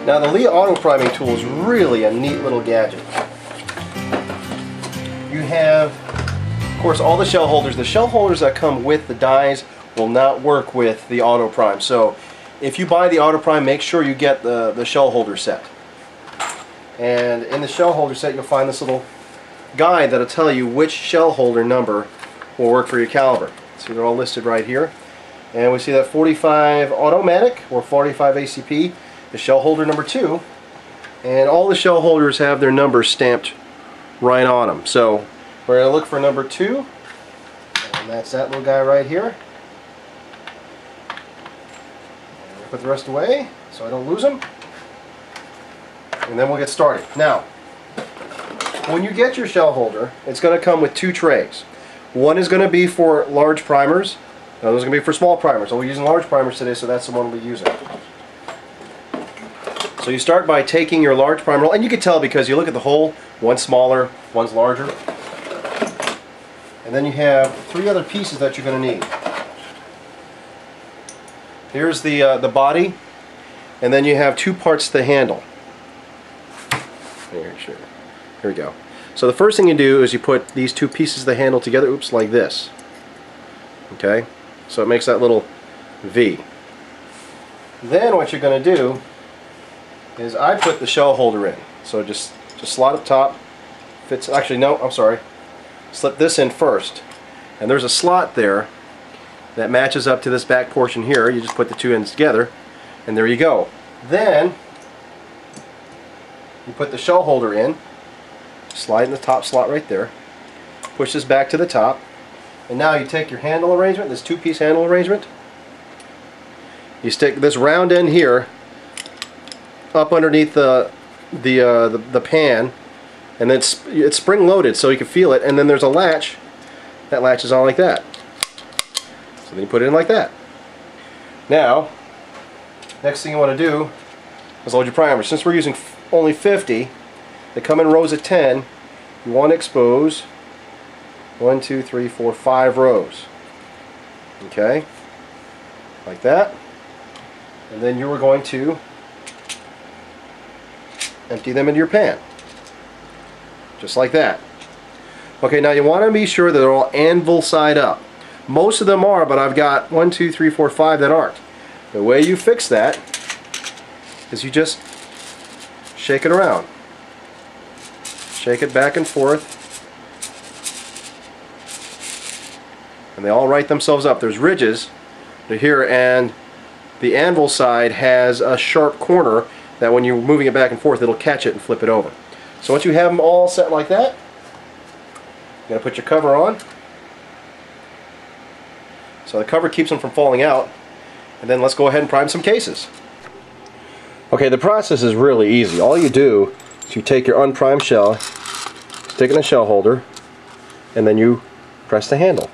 Now the Lee auto priming tool is really a neat little gadget. You have, of course, all the shell holders. The shell holders that come with the dies will not work with the auto prime. So if you buy the auto prime, make sure you get the shell holder set. And in the shell holder set, you'll find this little guide that'll tell you which shell holder number will work for your caliber. See, they're all listed right here. And we see that 45 automatic or 45 ACP is shell holder number 2. And all the shell holders have their numbers stamped right on them. So we're going to look for number 2. And that's that little guy right here. Put the rest away so I don't lose them. And then we'll get started. Now, when you get your shell holder, it's going to come with 2 trays. One is going to be for large primers. The other is going to be for small primers. We're using large primers today, so that's the one we'll be using. So you start by taking your large primer, and you can tell because you look at the hole, one's smaller, one's larger. And then you have 3 other pieces that you're going to need. Here's the body, and then you have 2 parts to the handle. Here we go. So the first thing you do is you put these 2 pieces of the handle together, oops, like this. Okay? So it makes that little V. Then what you're going to do is I put the shell holder in. So just slot up top. Fits. Actually, no, I'm sorry. Slip this in first. And there's a slot there that matches up to this back portion here. You just put the 2 ends together, and there you go. Then you put the shell holder in, slide in the top slot right there, push this back to the top, and now you take your handle arrangement, this 2-piece handle arrangement, you stick this round end here up underneath the pan, and then it's spring loaded so you can feel it, and then there's a latch that latches on like that. So then you put it in like that. Now, next thing you want to do is load your primer. Since we're using only 50, they come in rows of 10. You want to expose 1, 2, 3, 4, 5 rows. Okay? Like that. And then you are going to empty them into your pan. Just like that. Okay, now you want to be sure that they're all anvil side up. Most of them are, but I've got 1, 2, 3, 4, 5 that aren't. The way you fix that is you just shake it around. Shake it back and forth. And they all right themselves up. There's ridges here, and the anvil side has a sharp corner that when you're moving it back and forth, it'll catch it and flip it over. So once you have them all set like that, you're going to put your cover on. So the cover keeps them from falling out. And then let's go ahead and prime some cases. Okay, the process is really easy. All you do is you take your unprimed shell, stick it in a shell holder, and then you press the handle.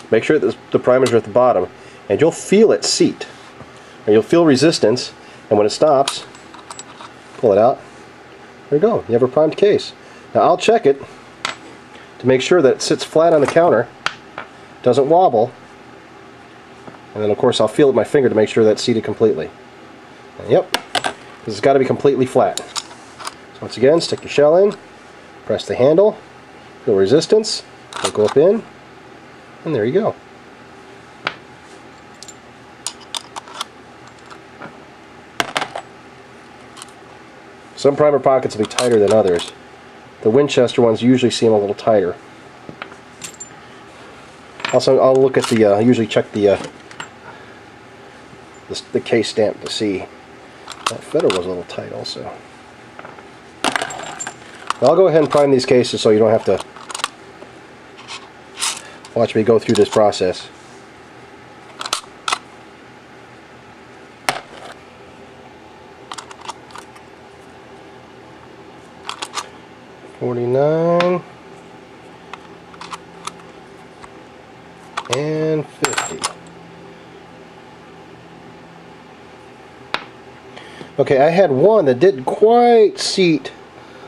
Make sure that the primers are at the bottom, and you'll feel it seat. And you'll feel resistance, and when it stops, pull it out. There you go. You have a primed case. Now I'll check it to make sure that it sits flat on the counter, doesn't wobble, and then of course I'll feel it with my finger to make sure that's seated completely. And yep, because it's got to be completely flat. So once again, stick your shell in, press the handle, feel resistance, it'll go up in, and there you go. Some primer pockets will be tighter than others. The Winchester ones usually seem a little tighter. Also, I'll look at the, I usually check the case stamp to see. That feather was a little tight also. Now I'll go ahead and prime these cases so you don't have to watch me go through this process. $49 and $50. Okay, I had one that didn't quite seat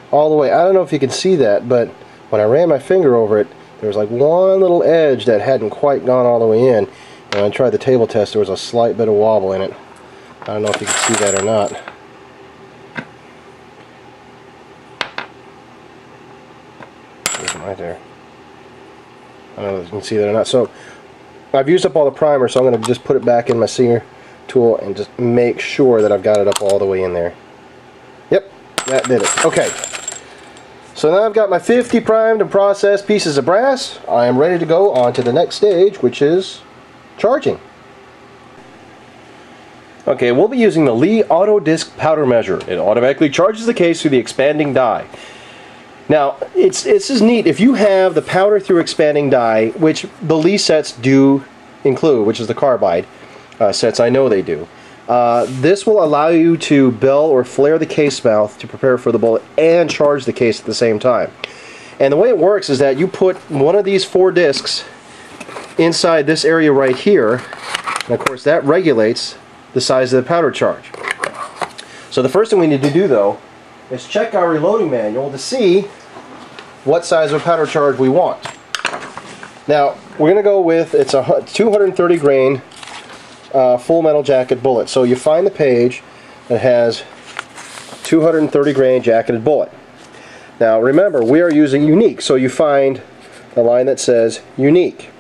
all the way. I don't know if you can see that, but when I ran my finger over it, there was like one little edge that hadn't quite gone all the way in. And when I tried the table test, there was a slight bit of wobble in it. I don't know if you can see that or not. right there. I don't know if you can see that or not. So I've used up all the primer, so I'm going to just put it back in my sear tool and just make sure that I've got it up all the way in there. Yep, that did it. Okay. So now I've got my 50 primed and processed pieces of brass. I am ready to go on to the next stage, which is charging. Okay, we'll be using the Lee Auto Disc Powder Measure. It automatically charges the case through the expanding die. Now, it's just neat. If you have the powder through expanding die, which the Lee sets do include, which is the carbide sets, I know they do. This will allow you to bell or flare the case mouth to prepare for the bullet and charge the case at the same time. And the way it works is that you put one of these 4 discs inside this area right here, and of course that regulates the size of the powder charge. So the first thing we need to do, though, is check our reloading manual to see what size of powder charge we want. Now, we're going to go with, it's a 230 grain full metal jacket bullet. So you find the page that has 230 grain jacketed bullet. Now remember, we are using unique, so you find the line that says unique.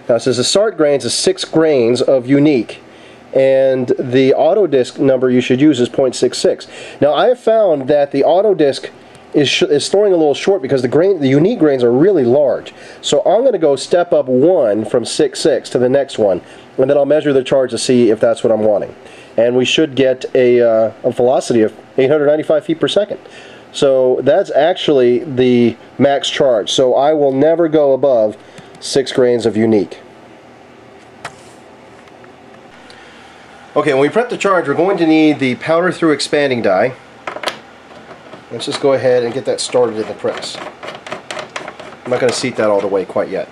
Now it says the start grains is 6 grains of unique, and the auto disc number you should use is 0.66. Now I have found that the auto disc is throwing a little short because the unique grains are really large. So I'm going to go step up 1 from 6.6 to the next one, and then I'll measure the charge to see if that's what I'm wanting. And we should get a velocity of 895 feet per second. So that's actually the max charge. So I will never go above 6 grains of unique. Okay, when we prep the charge, we're going to need the powder through expanding die. Let's just go ahead and get that started in the press. I'm not going to seat that all the way quite yet.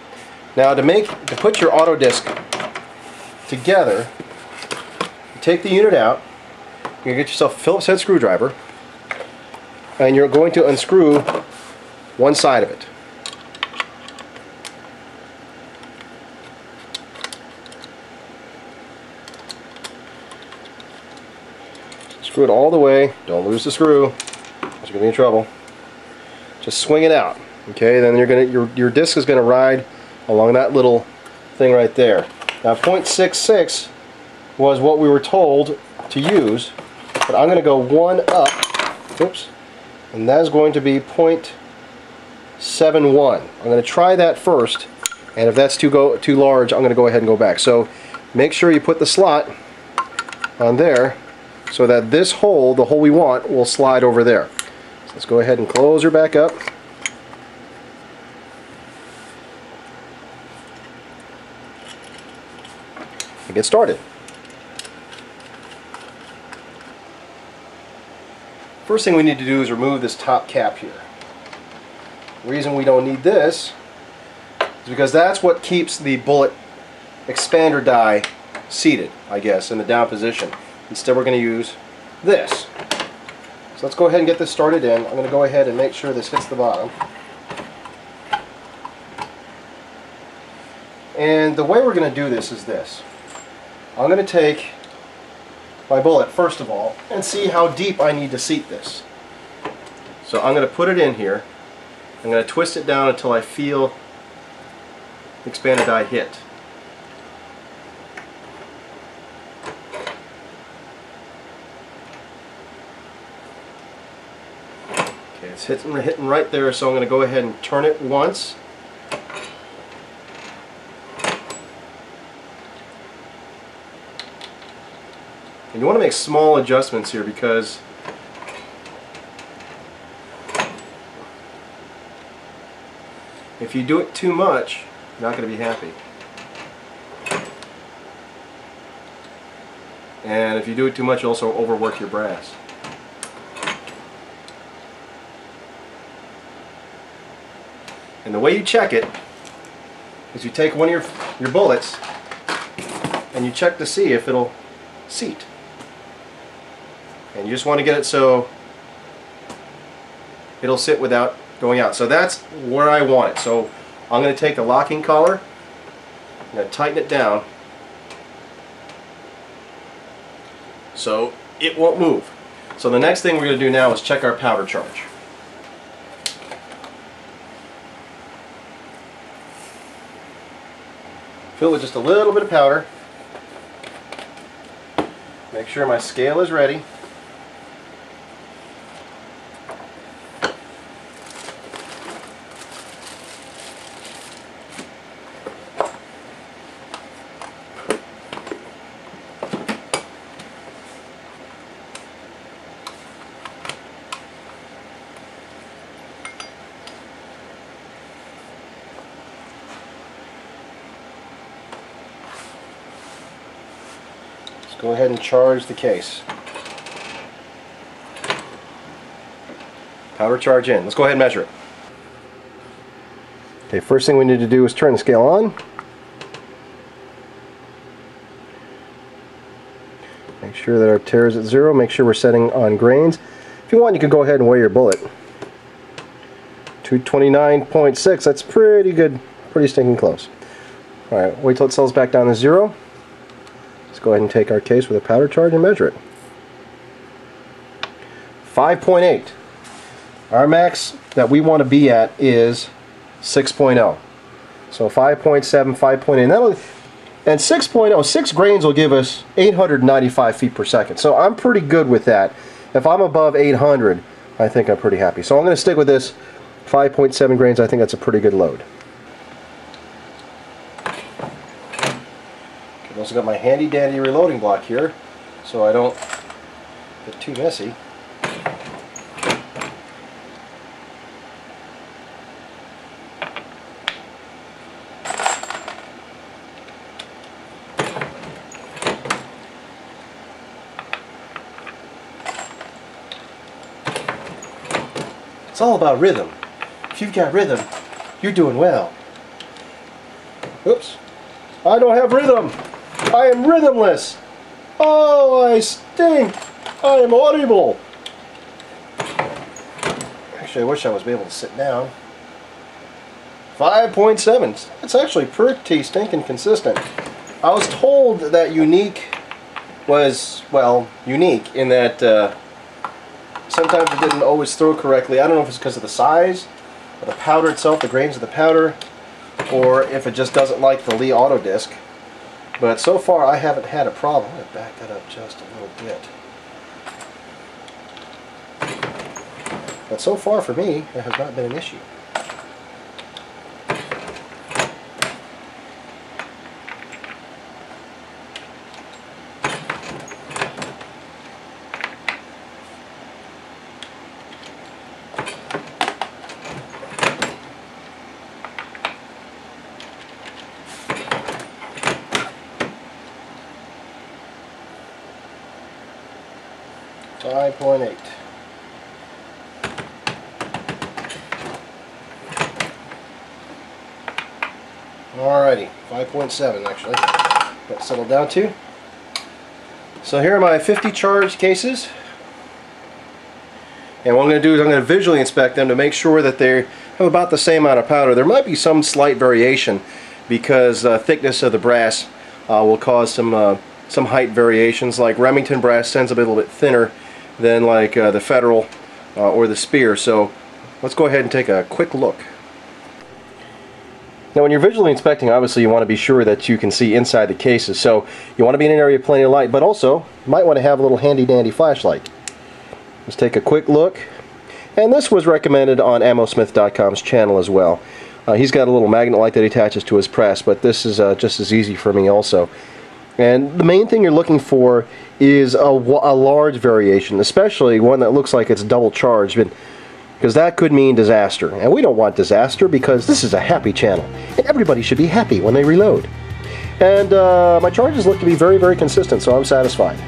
Now to put your auto disc together, take the unit out, you're going to get yourself a Phillips head screwdriver, and you're going to unscrew one side of it. Screw it all the way, don't lose the screw. You're going to be in trouble. Just swing it out. Okay, then your disc is going to ride along that little thing right there. Now 0.66 was what we were told to use, but I'm going to go 1 up. Oops. And that is going to be 0.71. I'm going to try that first, and if that's too large, I'm going to go ahead and go back. So make sure you put the slot on there so that this hole, the hole we want, will slide over there. So let's go ahead and close her back up. And get started. First thing we need to do is remove this top cap here. The reason we don't need this is because that's what keeps the bullet expander die seated, I guess, in the down position. Instead we're going to use this. So let's go ahead and get this started in. I'm going to go ahead and make sure this hits the bottom. And the way we're going to do this is this. I'm going to take my bullet first of all and see how deep I need to seat this. So I'm going to put it in here. I'm going to twist it down until I feel the expander die hit. Okay, it's hitting right there, so I'm going to go ahead and turn it once. And you want to make small adjustments here because if you do it too much, you're not going to be happy. And if you do it too much, you also overwork your brass. And the way you check it is you take one of your bullets and you check to see if it'll seat. And you just want to get it so it'll sit without going out. So that's where I want it. So I'm going to take the locking collar, I'm going to tighten it down so it won't move. So the next thing we're going to do now is check our powder charge. Fill it with just a little bit of powder. Make sure my scale is ready. Go ahead and charge the case. Powder charge in. Let's go ahead and measure it. Okay, first thing we need to do is turn the scale on. Make sure that our tare is at 0. Make sure we're setting on grains. If you want, you can go ahead and weigh your bullet. 229.6. That's pretty good. Pretty stinking close. Alright, wait till it settles back down to 0. Go ahead and take our case with a powder charge and measure it. 5.8. Our max that we want to be at is 6.0. So 5.7, 5.8. And 6.0, 6 grains will give us 895 feet per second. So I'm pretty good with that. If I'm above 800, I think I'm pretty happy. So I'm going to stick with this 5.7 grains. I think that's a pretty good load. I've also got my handy dandy reloading block here so I don't get too messy. It's all about rhythm. If you've got rhythm, you're doing well. Oops. I don't have rhythm. I am rhythmless. Oh, I stink. I am audible. Actually, I wish I was able to sit down. 5.7. It's actually pretty stinking consistent. I was told that unique was, well, unique in that sometimes it didn't always throw correctly. I don't know if it's because of the size of the powder itself, the grains of the powder, or if it just doesn't like the Lee Auto Disc. But so far I haven't had a problem. I'm going to back that up just a little bit. But so far for me, it has not been an issue. .8. Alrighty, 5.7 actually. Got settled down to. So here are my 50 charged cases. And what I'm going to do is I'm going to visually inspect them to make sure that they have about the same amount of powder. There might be some slight variation because thickness of the brass will cause some height variations. Like Remington brass tends to be a little bit thinner than like the Federal or the Spear. So let's go ahead and take a quick look. Now when you're visually inspecting, obviously you want to be sure that you can see inside the cases. So you want to be in an area of plenty of light, but also you might want to have a little handy dandy flashlight. Let's take a quick look. And this was recommended on AmmoSmith.com's channel as well. He's got a little magnet light that he attaches to his press, but this is just as easy for me also. And the main thing you're looking for is a large variation, especially one that looks like it's double charged, because that could mean disaster. And we don't want disaster because this is a happy channel, and everybody should be happy when they reload. And my charges look to be very, very consistent, so I'm satisfied.